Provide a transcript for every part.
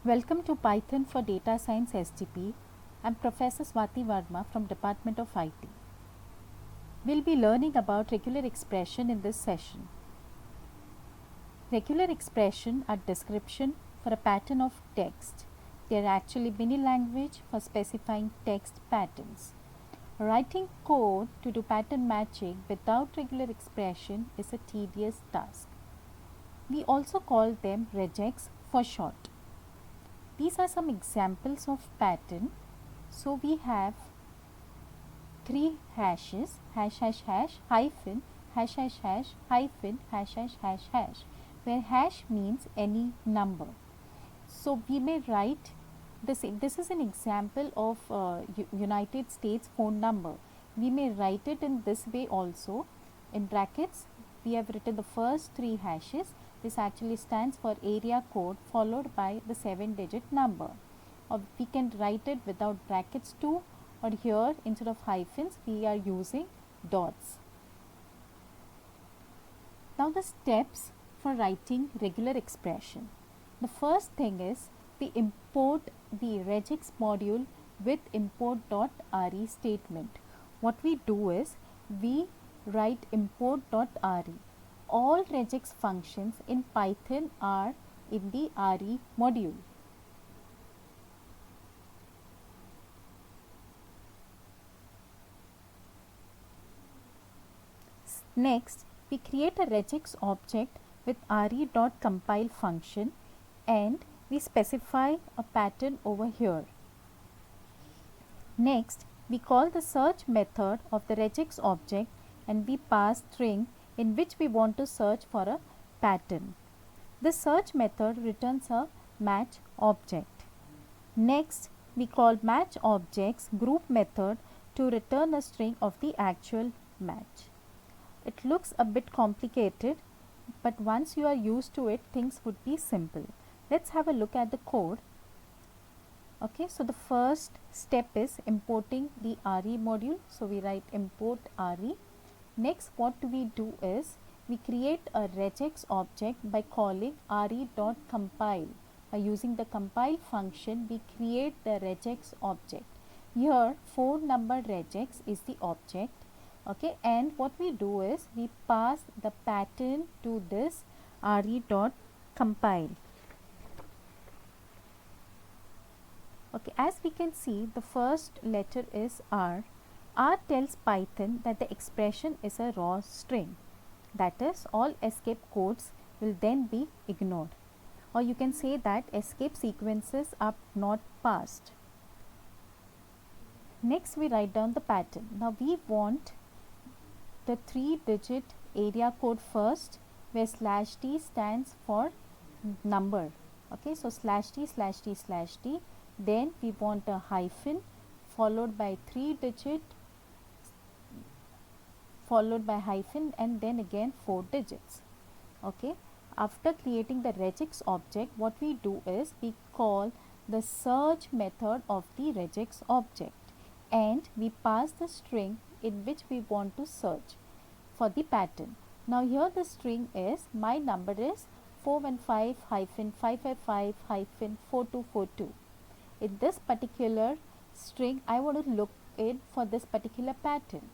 Welcome to Python for Data Science STP. I'm Professor Swati Varma from Department of IT. We'll be learning about regular expression in this session. Regular expression are description for a pattern of text. They are actually mini language for specifying text patterns. Writing code to do pattern matching without regular expression is a tedious task. We also call them regex for short. These are some examples of pattern. So we have three hashes, hash hash hash, hyphen, hash hash hash, hyphen, hash hash hash hash, where hash means any number. So we may write this is an example of United States phone number. We may write it in this way also. In brackets, we have written the first three hashes. This actually stands for area code followed by the 7-digit number. Or we can write it without brackets too, or here instead of hyphens we are using dots. Now the steps for writing regular expression. The first thing is we import the regex module with import.re statement. What we do is we write import.re. All regex functions in Python are in the re module. Next, we create a regex object with re.compile function and we specify a pattern over here. Next, we call the search method of the regex object and we pass string in which we want to search for a pattern. The search method returns a match object. Next, we call match objects group method to return a string of the actual match. It looks a bit complicated, but once you are used to it, things would be simple. Let's have a look at the code. Okay, so the first step is importing the re module. So we write import re. Next, what we do is we create a regex object by calling re.compile. By using the compile function, we create the regex object. Here, phone number regex is the object. Okay, and what we do is we pass the pattern to this re.compile. Okay, as we can see, the first letter is R. R tells Python that the expression is a raw string. That is, all escape codes will then be ignored. Or you can say that escape sequences are not passed. Next, we write down the pattern. Now, we want the 3-digit area code first, where /t stands for number. Okay, so /t/t/t. Then we want a hyphen followed by 3-digit followed by hyphen and then again 4 digits. Okay, after creating the regex object, what we do is we call the search method of the regex object and we pass the string in which we want to search for the pattern. Now here the string is my number is 415-555-4242. In this particular string, I want to look in for this particular pattern.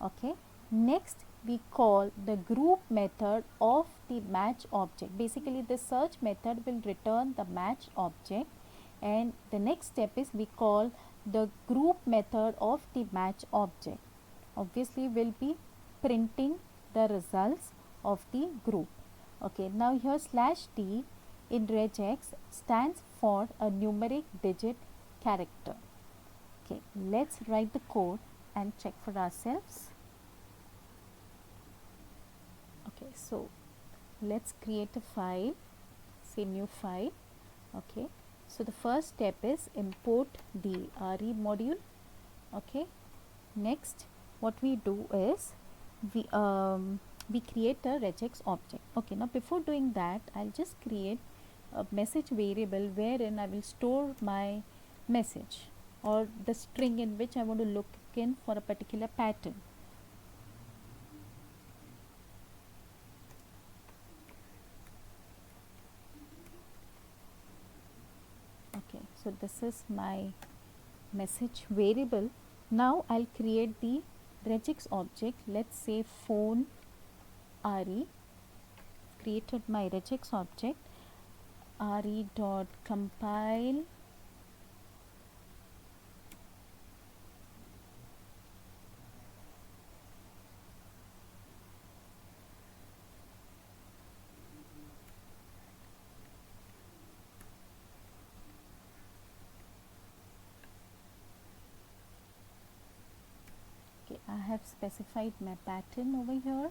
Okay. Next, we call the group method of the match object. Basically, the search method will return the match object, and the next step is we call the group method of the match object. Obviously, we'll be printing the results of the group. Okay. Now here /t in regex stands for a numeric digit character. Okay, let's write the code and check for ourselves. Okay, so let's create a file, say new file. Okay, so the first step is import the re module. Okay, next what we do is we create a regex object. Okay, now before doing that, I'll just create a message variable wherein I will store my message or the string in which I want to look in for a particular pattern. So this is my message variable. Now I'll create the regex object. Let's say phone re. Created my regex object. Re dot compile okay, I have specified my pattern over here.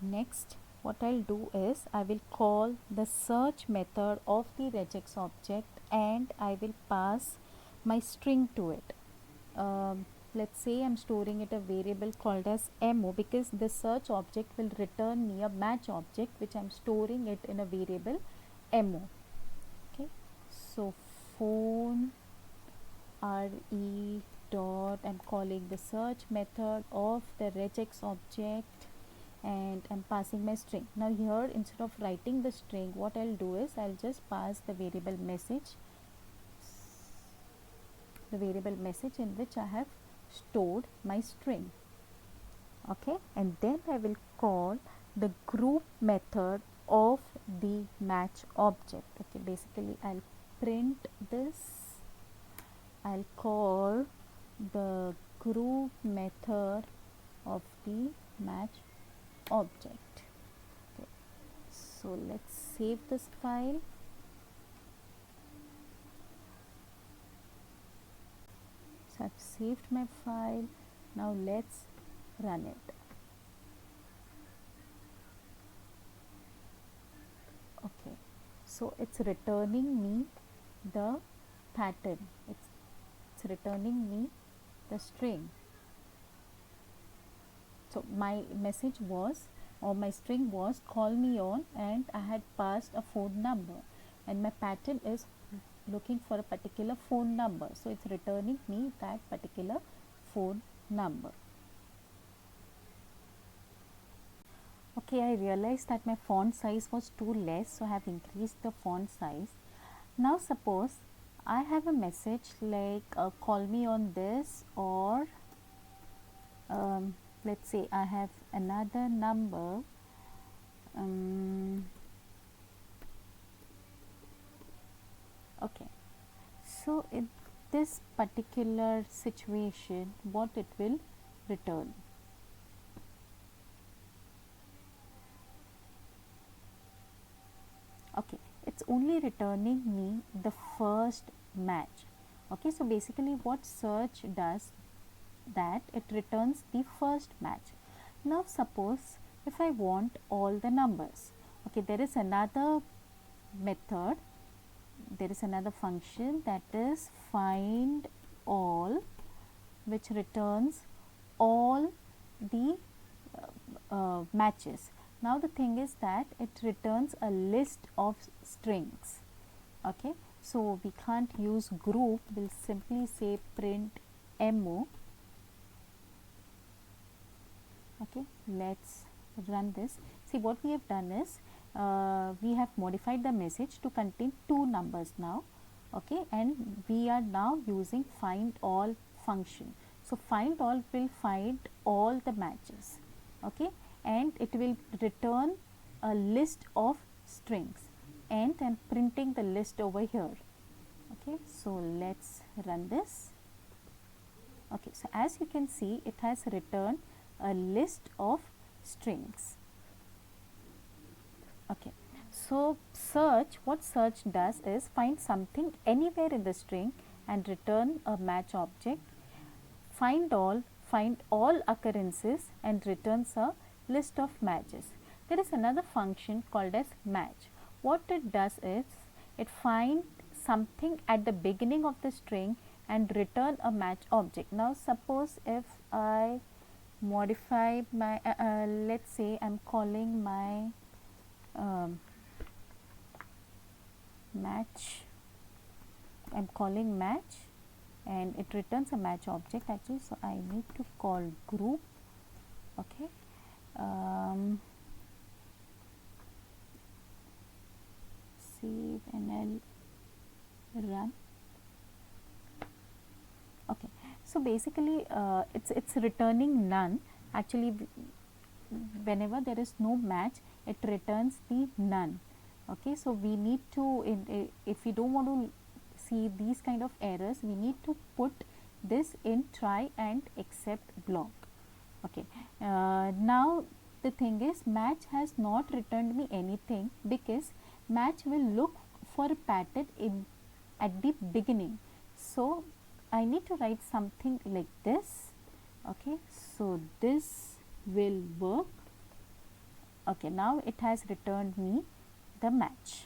Next, what I'll do is I will call the search method of the regex object and I will pass my string to it. Let's say I'm storing it a variable called as mo, because the search object will return me a match object which I'm storing it in a variable mo. Okay, so phone re dot, I'm calling the search method of the regex object and I'm passing my string. Now here, instead of writing the string, what I'll do is I'll just pass the variable message in which I have stored my string. Okay, and then I will call the group method of the match object. Okay, basically I'll print this. I'll call the group method of the match object. Okay, so let's save this file. So I've saved my file. Now let's run it. Okay, so it's returning me the pattern. It's returning me the string. So my message was, or my string was, call me on, and I had passed a phone number, and my pattern is looking for a particular phone number, so it's returning me that particular phone number. Okay, I realized that my font size was too less, so I have increased the font size. Now suppose I have a message like call me on this, or let's say I have another number, okay, so in this particular situation, what it will return? Okay, it's only returning me the first match. Okay, so basically what search does, that it returns the first match. Now suppose if I want all the numbers, okay, there is another method, there is another function, that is find all, which returns all the matches. Now the thing is that it returns a list of strings. Okay, so we can't use group, we'll simply say print mo. Okay, let's run this. See, what we have done is we have modified the message to contain two numbers now. Okay, and we are now using find all function. So find all will find all the matches. Okay, and it will return a list of strings, and I'm printing the list over here. Okay, so let's run this. Okay, so as you can see, it has returned a list of strings. Okay, so search, what search does is find something anywhere in the string and return a match object. Find all occurrences and returns a list of matches. There is another function called as match. What it does is it finds something at the beginning of the string and return a match object. Now suppose if I modify my let's say I'm calling my match, I'm calling match and it returns a match object actually, so I need to call group. Okay, save and I'll run. Okay, so basically it's returning none. Actually, whenever there is no match, it returns the none. Okay, so we need to if we don't want to see these kind of errors, we need to put this in try and except block. Okay, now the thing is, match has not returned me anything because match will look for a pattern in at the beginning. So I need to write something like this. Okay, so this will work. Okay, now it has returned me the match.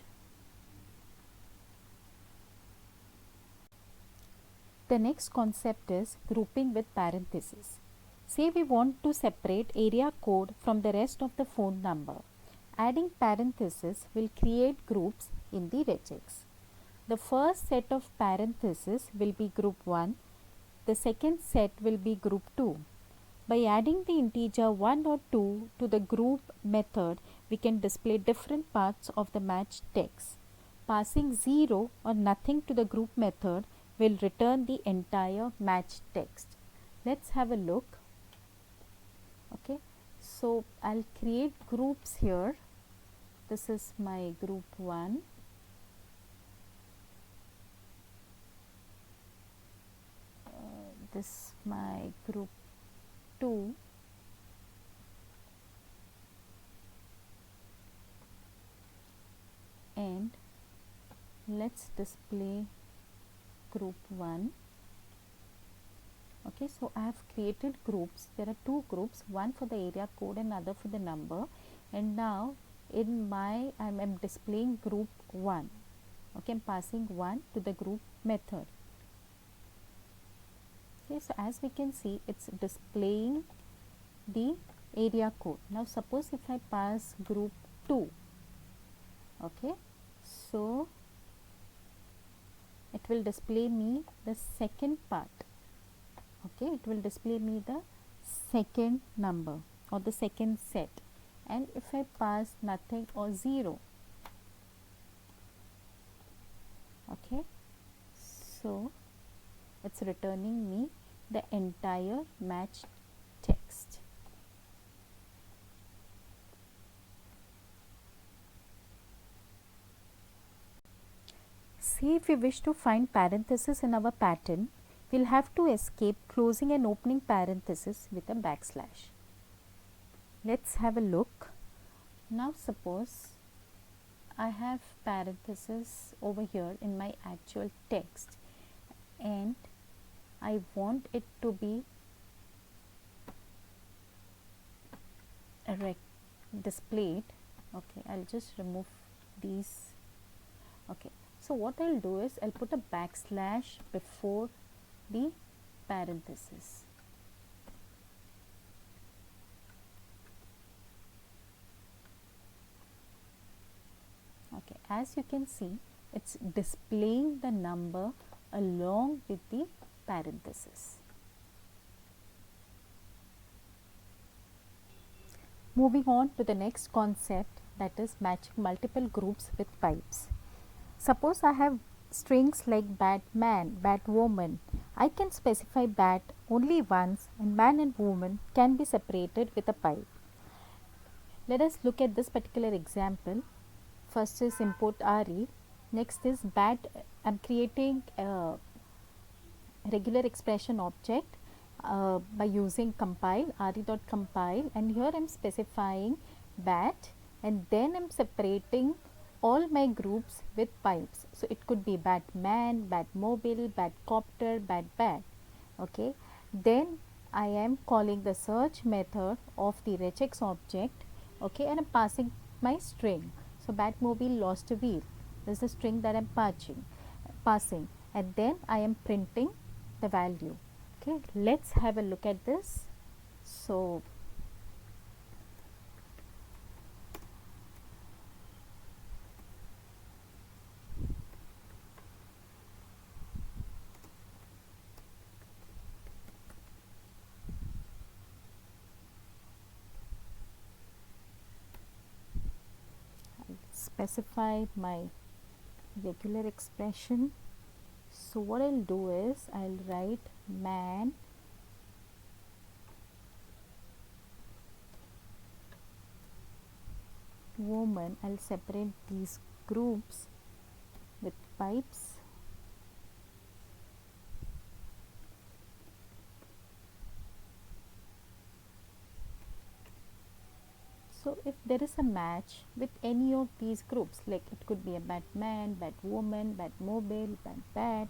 The next concept is grouping with parentheses. Say we want to separate area code from the rest of the phone number. Adding parentheses will create groups in the regex. The first set of parentheses will be group 1. The second set will be group 2. By adding the integer 1 or 2 to the group method, we can display different parts of the match text. Passing 0 or nothing to the group method will return the entire match text. Let's have a look. Okay, so I'll create groups here. This is my group 1. This my group 2. And let's display group 1. Okay, so I have created groups. There are two groups, one for the area code and other for the number. And now in my I'm displaying group 1. Okay, I'm passing 1 to the group method. Okay, so as we can see, it's displaying the area code. Now suppose if I pass group 2. Okay, so it will display me the second part. Okay, it will display me the second number or the second set. And if I pass nothing or 0, okay, so it's returning me the entire match text. Say if we wish to find parentheses in our pattern, we'll have to escape closing and opening parentheses with a backslash. Let's have a look. Now suppose I have parentheses over here in my actual text and I want it to be displayed. Okay, I'll just remove these. Okay, so what I'll do is I'll put a backslash before the parenthesis. Okay, as you can see, it's displaying the number along with the parenthesis. Moving on to the next concept, that is matching multiple groups with pipes. Suppose I have strings like Batman, Batwoman. I can specify bat only once and man and woman can be separated with a pipe. Let us look at this particular example. First is import RE. Next is bat. I'm creating a regular expression object by using compile, re.compile, and here I am specifying bat, and then I am separating all my groups with pipes. So it could be Batman, Batmobile, Batcopter, Bat. Okay, then I am calling the search method of the regex object. Okay, and I'm passing my string. So Batmobile lost a wheel. This is the string that I'm passing, and then I am printing the value. Okay, let's have a look at this. So I'll specify my regular expression. So what I'll do is I'll write man, woman. I'll separate these groups with pipes. So if there is a match with any of these groups, like it could be a Batman, Batwoman, Batmobile, Bat,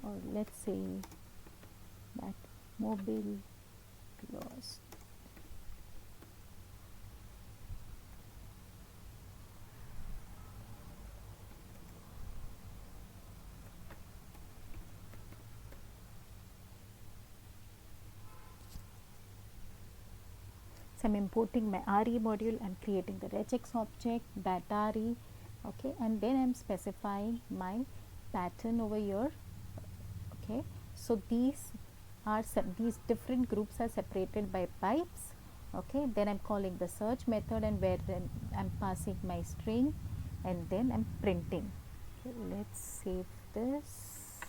or let's say Batmobile lost. So I'm importing my RE module and creating the regex object that RE, okay, and then I'm specifying my pattern over here, okay. So these these different groups are separated by pipes, okay. Then I'm calling the search method, and where then I'm passing my string, and then I'm printing. Okay, let's save this.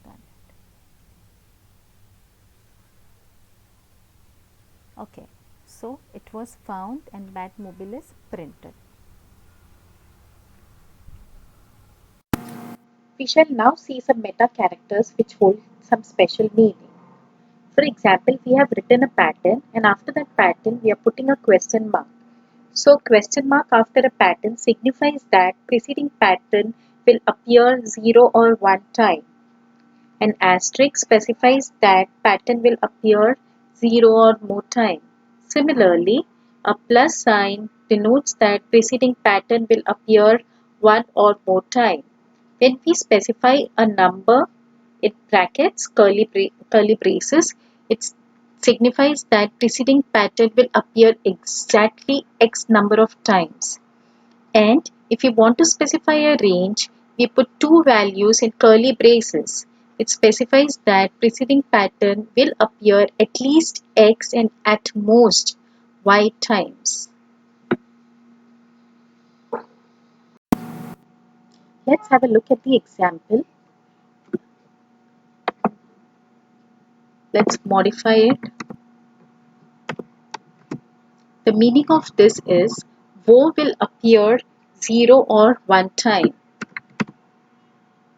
Done. Okay, so it was found and Batmobile is printed. We shall now see some meta characters which hold some special meaning. For example, we have written a pattern and after that pattern we are putting a question mark. So question mark after a pattern signifies that preceding pattern will appear 0 or 1 time. An asterisk specifies that pattern will appear 0 or more time. Similarly, a plus sign denotes that preceding pattern will appear 1 or more time. When we specify a number in brackets, curly braces, it signifies that preceding pattern will appear exactly X number of times. And if we want to specify a range, we put two values in curly braces. It specifies that preceding pattern will appear at least X and at most Y times. Let's have a look at the example. Let's modify it. The meaning of this is woe will appear 0 or 1 time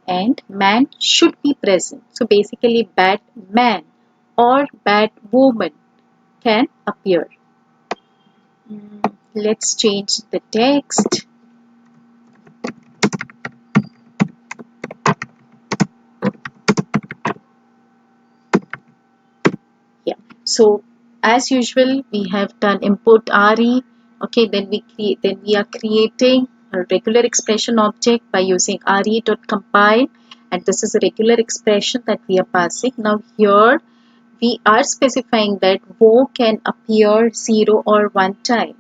and man should be present. So basically bad man or bad woman can appear. Let's change the text. Yeah. So as usual, we have done import RE. Okay, then we are creating a regular expression object by using re.compile, and this is a regular expression that we are passing. Now here we are specifying that woe can appear 0 or 1 time.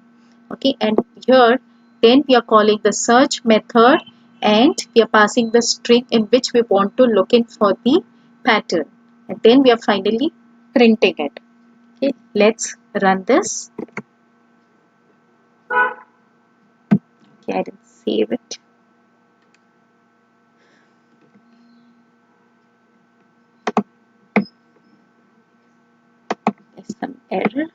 Okay, and here then we are calling the search method and we are passing the string in which we want to look in for the pattern, and then we are finally printing it. Okay, let's run this. Okay, I didn't save it. There's some error.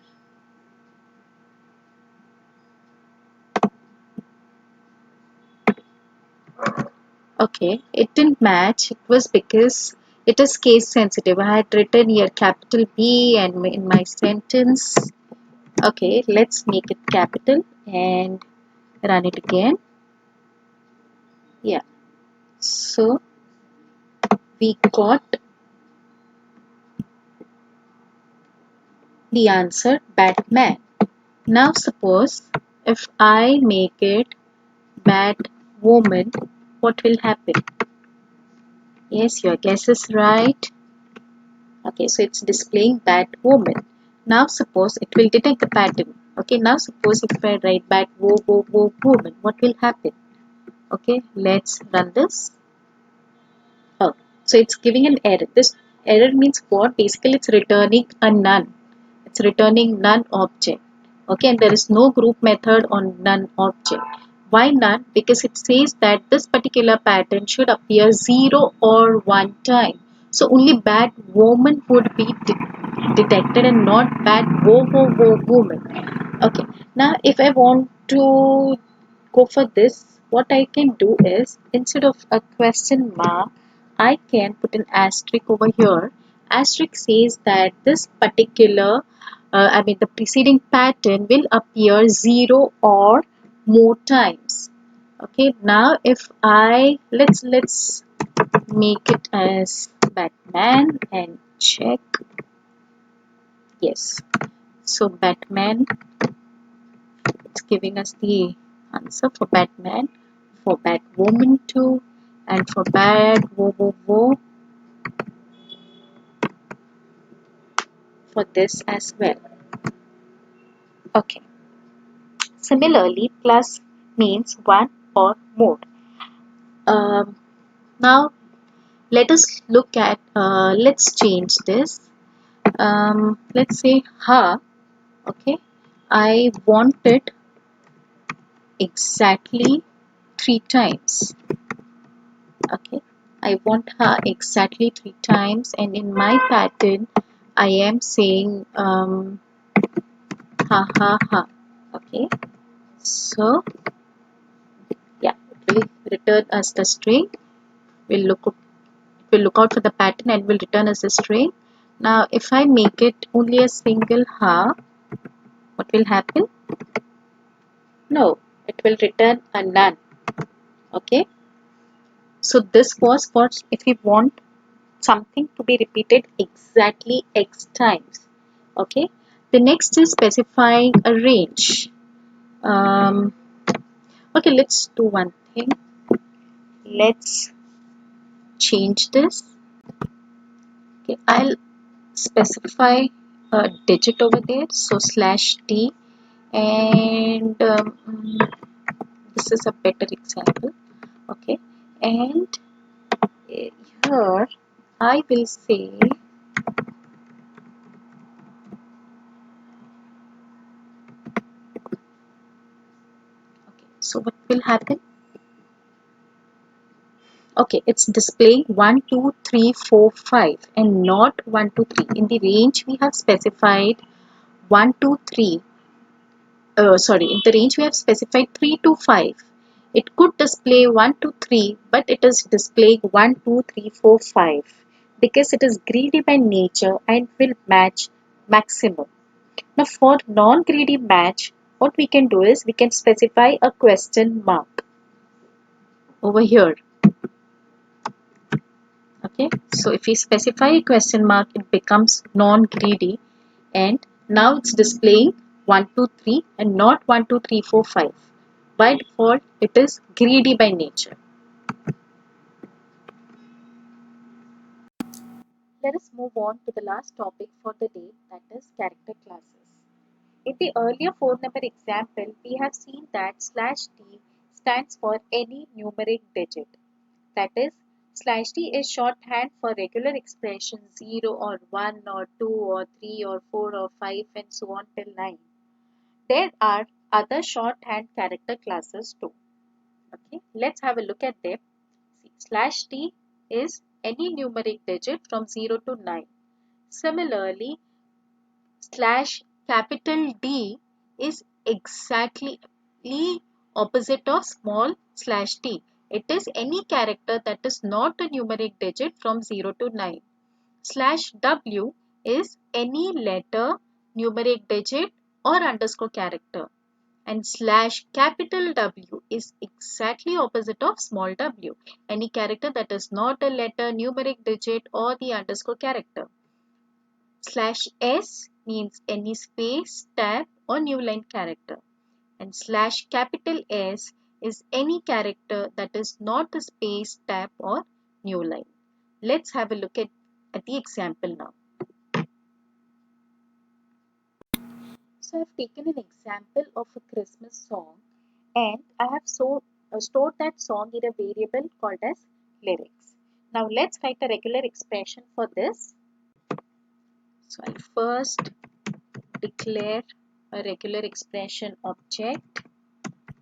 Okay, it didn't match. It was because it is case sensitive. I had written here capital B and in my sentence. Okay, let's make it capital and run it again. Yeah, so we got the answer Batman. Now suppose if I make it bad woman, what will happen? Yes, your guess is right. Okay, so it's displaying bad woman. Now suppose it will detect the pattern. Okay, now suppose if I write bad woman, what will happen? Okay, let's run this. Oh, so it's giving an error. This error means what? Basically, it's returning a none. It's returning none object. Okay, and there is no group method on none object. Why none? Because it says that this particular pattern should appear 0 or 1 time. So only bad woman would be detected and not bad woman. Okay, now if I want to go for this, what I can do is instead of a question mark, I can put an asterisk over here. Asterisk says that this particular, the preceding pattern will appear 0 or more times. Okay, now if let's make it as Batman and check. Yes, so Batman, it's giving us the answer for Batman, for Batwoman too, and for Bad Wo for this as well. Okay. Similarly, plus means one or more. Um, Now let us look at. Let's change this. Let's say ha. Okay. I want it exactly 3 times. Okay, I want her exactly 3 times, and in my pattern I am saying ha ha ha. Okay, so yeah, it will return as the string. We'll look out for the pattern and will return as a string. Now if I make it only a single ha, what will happen? No, it will return a none. Okay, so this was for if we want something to be repeated exactly x times. Okay, the next is specifying a range. um, okay, let's do one thing. Let's change this. Okay, I'll specify a digit over there, so /t, and this is a better example. Okay, and here I will say, okay, so what will happen? Okay, it's displaying 1, 2, 3, 4, 5 and not 1, 2, 3. In the range we have specified 1, 2, 3. In the range we have specified 3 to 5. It could display 1, 2, 3, but it is displaying 1, 2, 3, 4, 5 because it is greedy by nature and will match maximum. Now for non-greedy match, what we can do is we can specify a question mark over here. Okay, so if we specify a question mark, it becomes non-greedy, and now it's displaying 1, 2, 3 and not 1, 2, 3, 4, 5. By default, it is greedy by nature. Let us move on to the last topic for the day, that is character classes. In the earlier 4-number example, we have seen that /t stands for any numeric digit. That is, /t is shorthand for regular expressions 0 or 1 or 2 or 3 or 4 or 5 and so on till 9. There are other shorthand character classes too. Okay, let's have a look at them. See, /t is any numeric digit from 0 to 9. Similarly, /D is exactly opposite of small/t. It is any character that is not a numeric digit from 0 to 9. /W is any letter, numeric digit or underscore character. And /W is exactly opposite of small w, any character that is not a letter, numeric digit or the underscore character. /S means any space, tab or new line character. And /S is any character that is not a space, tab or new line. Let's have a look at the example now. So I've taken an example of a Christmas song and I have stored that song in a variable called as lyrics. Now let's write a regular expression for this. So I'll first declare a regular expression object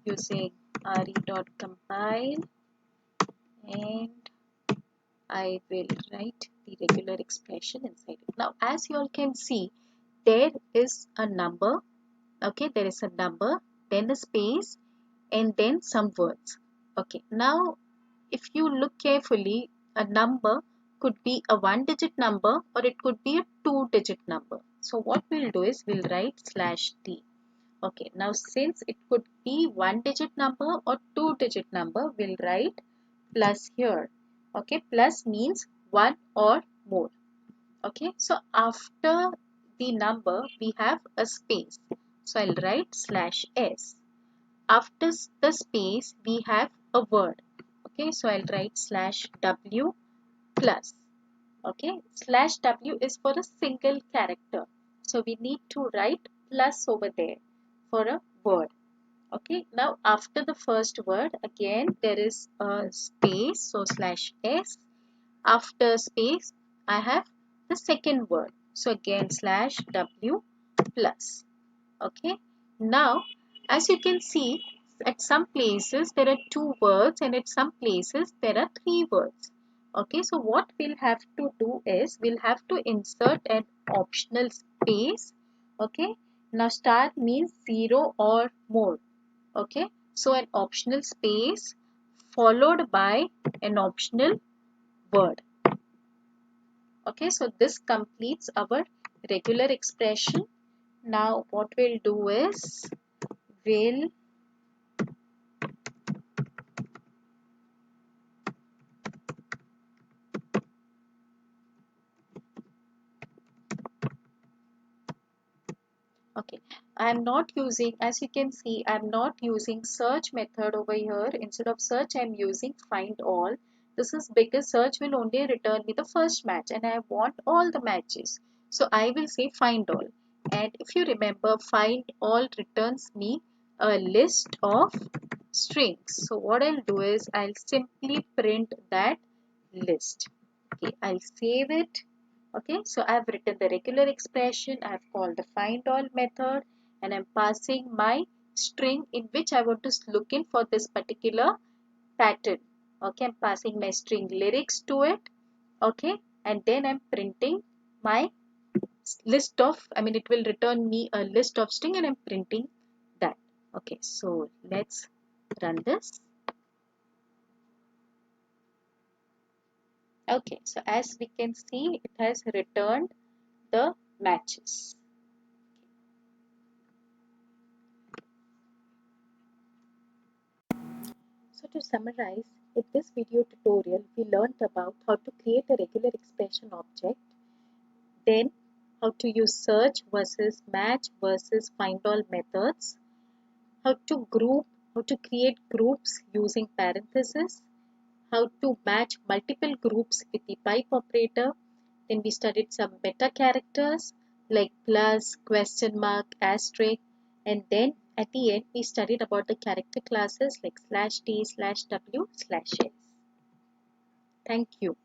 using re.compile, and I will write the regular expression inside it. Now as you all can see, there is a number, okay, there is a number, then a space, and then some words. Okay, now if you look carefully, a number could be a 1-digit number or it could be a 2-digit number. So what we'll do is we'll write /t. Okay, now since it could be 1-digit number or 2-digit number, we'll write plus here. Okay, plus means 1 or more. Okay, so after the number we have a space. So I'll write /s. After the space we have a word. Okay, so I'll write /w plus. Okay, /w is for a single character, so we need to write plus over there for a word. Okay, now after the first word again there is a space, so /s. After space I have the second word, so again /w plus. Okay, now as you can see, at some places there are 2 words and at some places there are 3 words. Okay, so what we'll have to do is we'll have to insert an optional space. Okay, now star means 0 or more. Okay, so an optional space followed by an optional word. Okay, so this completes our regular expression. Now what we'll do is we'll okay, I'm not using, as you can see, I'm not using search method over here. Instead of search, I'm using find all. This is because search will only return me the first match and I want all the matches. So I will say find all. And if you remember, find all returns me a list of strings. So what I'll do is I'll simply print that list. Okay, I'll save it. Okay, so I've written the regular expression, I've called the find all method, and I'm passing my string in which I want to look in for this particular pattern. Okay, I'm passing my string lyrics to it. Okay, and then I'm printing my list of, it will return me a list of string and I'm printing that. Okay, so let's run this. Okay, so as we can see, it has returned the matches. So to summarize, in this video tutorial, we learned about how to create a regular expression object, then how to use search versus match versus find all methods, how to group, how to create groups using parentheses, how to match multiple groups with the pipe operator. Then we studied some meta characters like plus, question mark, asterisk, and then at the end we studied about the character classes like /t, /w, /s. Thank you.